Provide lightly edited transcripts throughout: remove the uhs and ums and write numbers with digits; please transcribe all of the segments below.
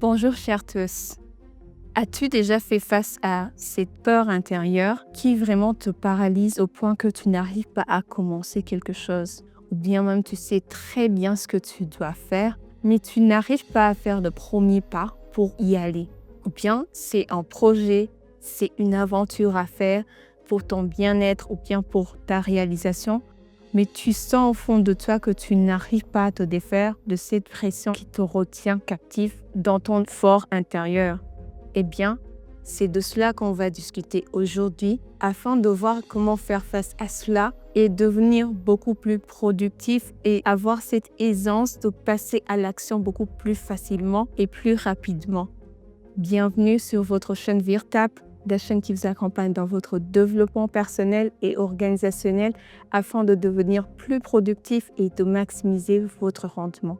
Bonjour chers tous. As-tu déjà fait face à cette peur intérieure qui vraiment te paralyse au point que tu n'arrives pas à commencer quelque chose? Ou bien même tu sais très bien ce que tu dois faire, mais tu n'arrives pas à faire le premier pas pour y aller. Ou bien c'est un projet, c'est une aventure à faire pour ton bien-être ou bien pour ta réalisation, mais tu sens au fond de toi que tu n'arrives pas à te défaire de cette pression qui te retient captif dans ton fort intérieur. Eh bien, c'est de cela qu'on va discuter aujourd'hui afin de voir comment faire face à cela et devenir beaucoup plus productif et avoir cette aisance de passer à l'action beaucoup plus facilement et plus rapidement. Bienvenue sur votre chaîne VIRTAP, la chaîne qui vous accompagne dans votre développement personnel et organisationnel afin de devenir plus productif et de maximiser votre rendement.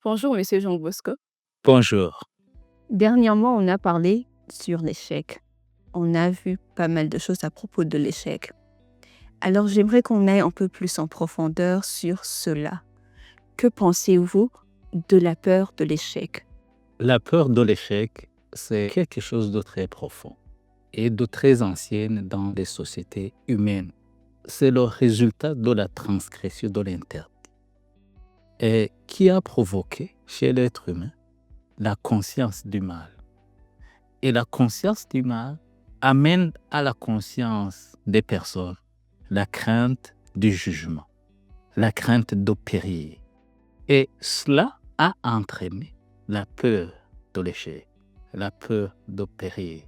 Bonjour, Monsieur Jean Bosco. Bonjour. Dernièrement, on a parlé sur l'échec. On a vu pas mal de choses à propos de l'échec. Alors, j'aimerais qu'on aille un peu plus en profondeur sur cela. Que pensez-vous de la peur de l'échec? La peur de l'échec, c'est quelque chose de très profond et de très ancienne dans les sociétés humaines. C'est le résultat de la transgression de l'interdit et qui a provoqué chez l'être humain la conscience du mal. Et la conscience du mal amène à la conscience des personnes la crainte du jugement, la crainte de périr. Et cela a entraîné la peur de l'échec, la peur de périr.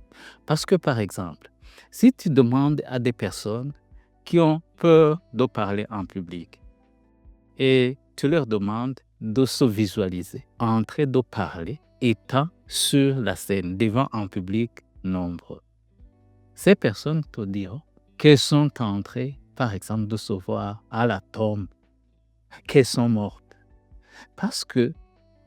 Parce que, par exemple, si tu demandes à des personnes qui ont peur de parler en public et tu leur demandes de se visualiser en train de parler étant sur la scène devant un public nombreux, ces personnes te diront qu'elles sont en train, par exemple, de se voir à la tombe, qu'elles sont mortes. Parce que,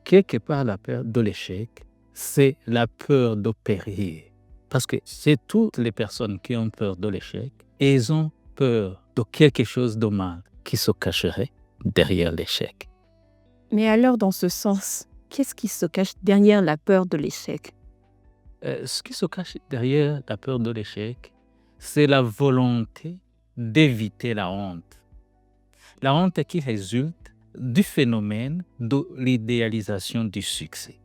quelque part, la peur de l'échec, c'est la peur de périr. Parce que c'est toutes les personnes qui ont peur de l'échec, elles ont peur de quelque chose de mal qui se cacherait derrière l'échec. Mais alors, dans ce sens, qu'est-ce qui se cache derrière la peur de l'échec? Ce qui se cache derrière la peur de l'échec, c'est la volonté d'éviter la honte. La honte qui résulte du phénomène de l'idéalisation du succès.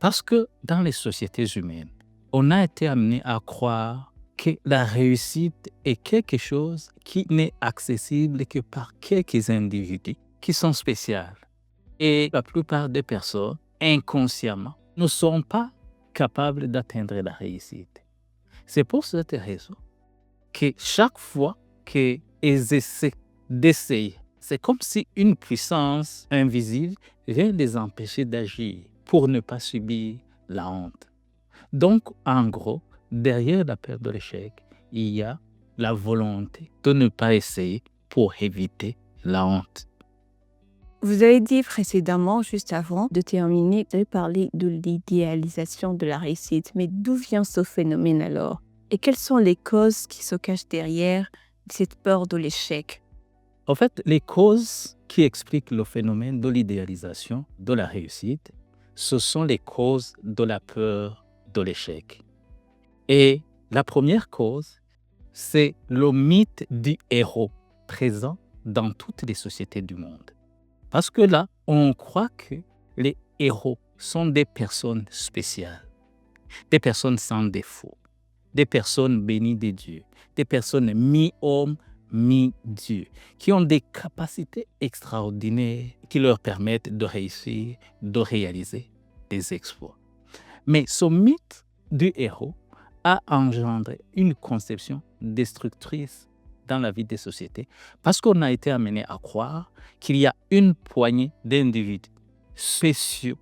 Parce que dans les sociétés humaines, on a été amené à croire que la réussite est quelque chose qui n'est accessible que par quelques individus qui sont spéciaux. Et la plupart des personnes, inconsciemment, ne sont pas capables d'atteindre la réussite. C'est pour cette raison que chaque fois qu'ils essaient d'essayer, c'est comme si une puissance invisible vient les empêcher d'agir pour ne pas subir la honte. Donc, en gros, derrière la peur de l'échec, il y a la volonté de ne pas essayer pour éviter la honte. Vous avez dit précédemment, juste avant de terminer, vous avez parlé de l'idéalisation de la réussite. Mais d'où vient ce phénomène alors? Et quelles sont les causes qui se cachent derrière cette peur de l'échec? En fait, les causes qui expliquent le phénomène de l'idéalisation de la réussite, ce sont les causes de la peur de l'échec. Et la première cause, c'est le mythe du héros présent dans toutes les sociétés du monde. Parce que là, on croit que les héros sont des personnes spéciales, des personnes sans défaut, des personnes bénies de Dieu, des personnes mi-homme, mi-Dieu, qui ont des capacités extraordinaires qui leur permettent de réussir, de réaliser des exploits. Mais ce mythe du héros a engendré une conception destructrice dans la vie des sociétés parce qu'on a été amené à croire qu'il y a une poignée d'individus spéciaux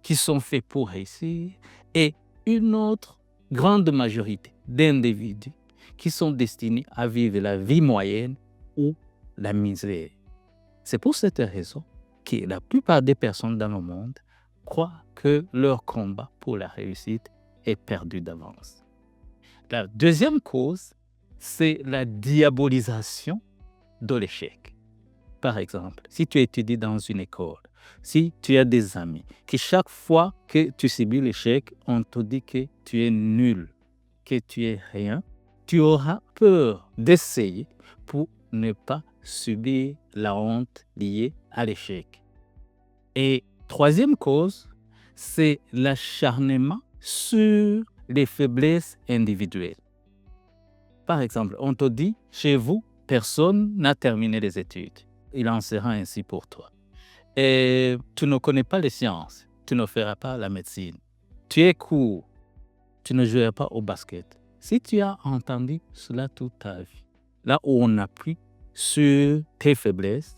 qui sont faits pour réussir et une autre grande majorité d'individus qui sont destinés à vivre la vie moyenne ou la misère. C'est pour cette raison que la plupart des personnes dans le monde croient que leur combat pour la réussite est perdu d'avance. La deuxième cause, c'est la diabolisation de l'échec. Par exemple, si tu étudies dans une école, si tu as des amis qui chaque fois que tu subis l'échec, on te dit que tu es nul, que tu es rien, tu auras peur d'essayer pour ne pas subir la honte liée à l'échec. Et troisième cause, c'est l'acharnement sur les faiblesses individuelles. Par exemple, on te dit, chez vous, personne n'a terminé les études. Il en sera ainsi pour toi. Et tu ne connais pas les sciences, tu ne feras pas la médecine. Tu es court, tu ne joueras pas au basket. Si tu as entendu cela toute ta vie, là où on appuie sur tes faiblesses,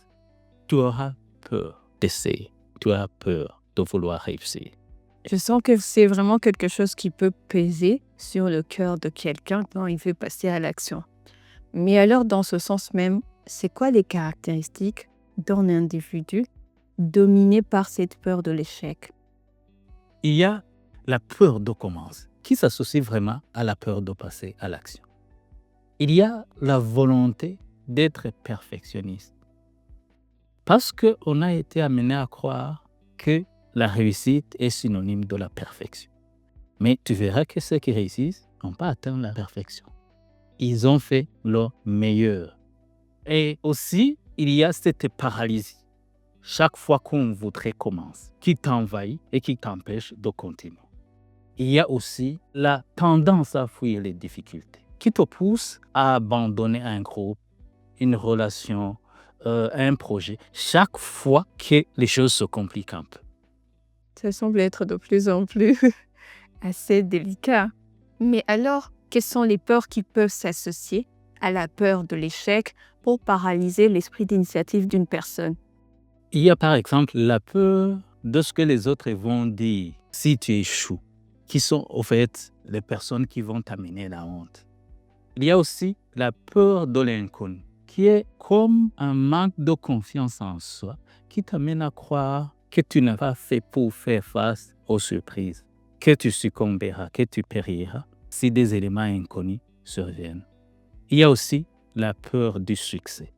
tu auras peur d'essayer, tu auras peur de vouloir réussir. Je sens que c'est vraiment quelque chose qui peut peser sur le cœur de quelqu'un quand il veut passer à l'action. Mais alors, dans ce sens même, c'est quoi les caractéristiques d'un individu dominé par cette peur de l'échec? Il y a la peur de commencer, qui s'associe vraiment à la peur de passer à l'action. Il y a la volonté d'être perfectionniste. Parce qu'on a été amené à croire que la réussite est synonyme de la perfection. Mais tu verras que ceux qui réussissent n'ont pas atteint la perfection. Ils ont fait leur meilleur. Et aussi, il y a cette paralysie. Chaque fois qu'on voudrait commencer, qui t'envahit et qui t'empêche de continuer. Il y a aussi la tendance à fuir les difficultés, qui te pousse à abandonner un groupe, une relation, un projet, chaque fois que les choses se compliquent un peu. Ça semble être de plus en plus assez délicat. Mais alors, quelles sont les peurs qui peuvent s'associer à la peur de l'échec pour paralyser l'esprit d'initiative d'une personne? Il y a par exemple la peur de ce que les autres vont dire si tu échoues, qui sont au fait les personnes qui vont t'amener la honte. Il y a aussi la peur de l'inconnu, qui est comme un manque de confiance en soi, qui t'amène à croire que tu n'as pas fait pour faire face aux surprises, que tu succomberas, que tu périras si des éléments inconnus surviennent. Il y a aussi la peur du succès,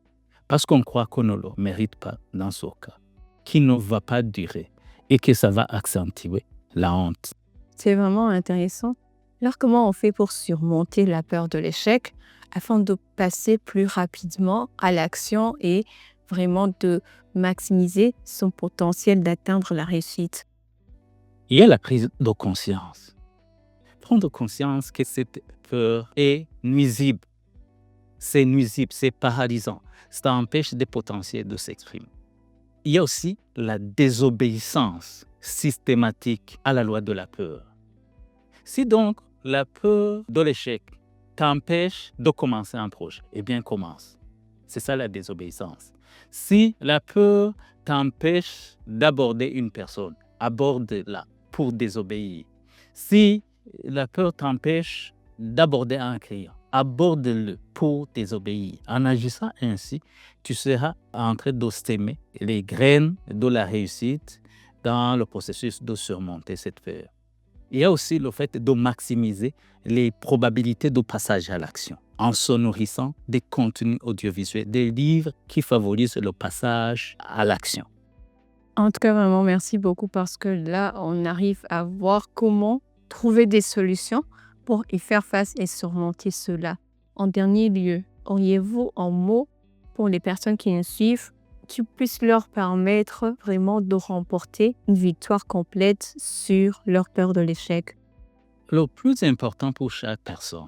parce qu'on croit qu'on ne le mérite pas dans ce cas, qui ne va pas durer et que ça va accentuer la honte. C'est vraiment intéressant. Alors, comment on fait pour surmonter la peur de l'échec afin de passer plus rapidement à l'action et vraiment de maximiser son potentiel d'atteindre la réussite? Il y a la prise de conscience. Prendre conscience que cette peur est nuisible. C'est nuisible, c'est paralysant. Ça empêche des potentiels de s'exprimer. Il y a aussi la désobéissance systématique à la loi de la peur. Si donc la peur de l'échec t'empêche de commencer un projet, eh bien commence. C'est ça la désobéissance. Si la peur t'empêche d'aborder une personne, aborde-la pour désobéir. Si la peur t'empêche d'aborder un client, aborde-le pour désobéir. En agissant ainsi, tu seras en train de s'aimer les graines de la réussite dans le processus de surmonter cette peur. Il y a aussi le fait de maximiser les probabilités de passage à l'action en se nourrissant des contenus audiovisuels, des livres qui favorisent le passage à l'action. En tout cas, vraiment, merci beaucoup parce que là, on arrive à voir comment trouver des solutions pour y faire face et surmonter cela. En dernier lieu, auriez-vous un mot pour les personnes qui nous suivent qui puisse leur permettre vraiment de remporter une victoire complète sur leur peur de l'échec? Le plus important pour chaque personne,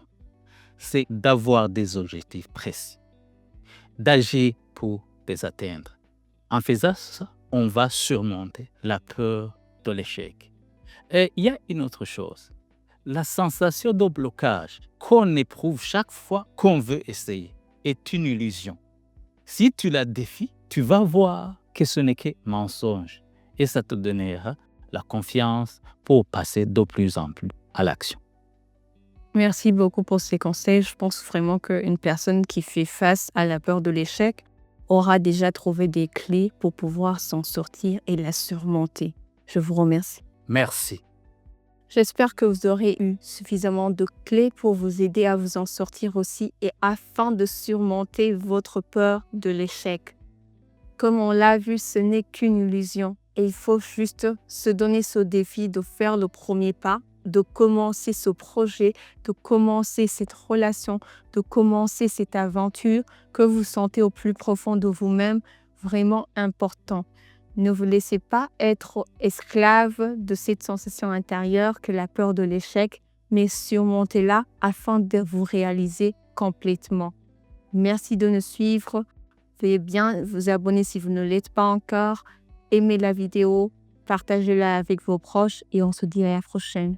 c'est d'avoir des objectifs précis, d'agir pour les atteindre. En faisant ça, on va surmonter la peur de l'échec. Et il y a une autre chose, la sensation de blocage qu'on éprouve chaque fois qu'on veut essayer est une illusion. Si tu la défies, tu vas voir que ce n'est que mensonge et ça te donnera la confiance pour passer de plus en plus à l'action. Merci beaucoup pour ces conseils. Je pense vraiment qu'une personne qui fait face à la peur de l'échec aura déjà trouvé des clés pour pouvoir s'en sortir et la surmonter. Je vous remercie. Merci. J'espère que vous aurez eu suffisamment de clés pour vous aider à vous en sortir aussi et afin de surmonter votre peur de l'échec. Comme on l'a vu, ce n'est qu'une illusion et il faut juste se donner ce défi de faire le premier pas, de commencer ce projet, de commencer cette relation, de commencer cette aventure que vous sentez au plus profond de vous-même vraiment important. Ne vous laissez pas être esclave de cette sensation intérieure que la peur de l'échec, mais surmontez-la afin de vous réaliser complètement. Merci de nous suivre. Veuillez bien vous abonner si vous ne l'êtes pas encore. Aimez la vidéo, partagez-la avec vos proches et on se dit à la prochaine.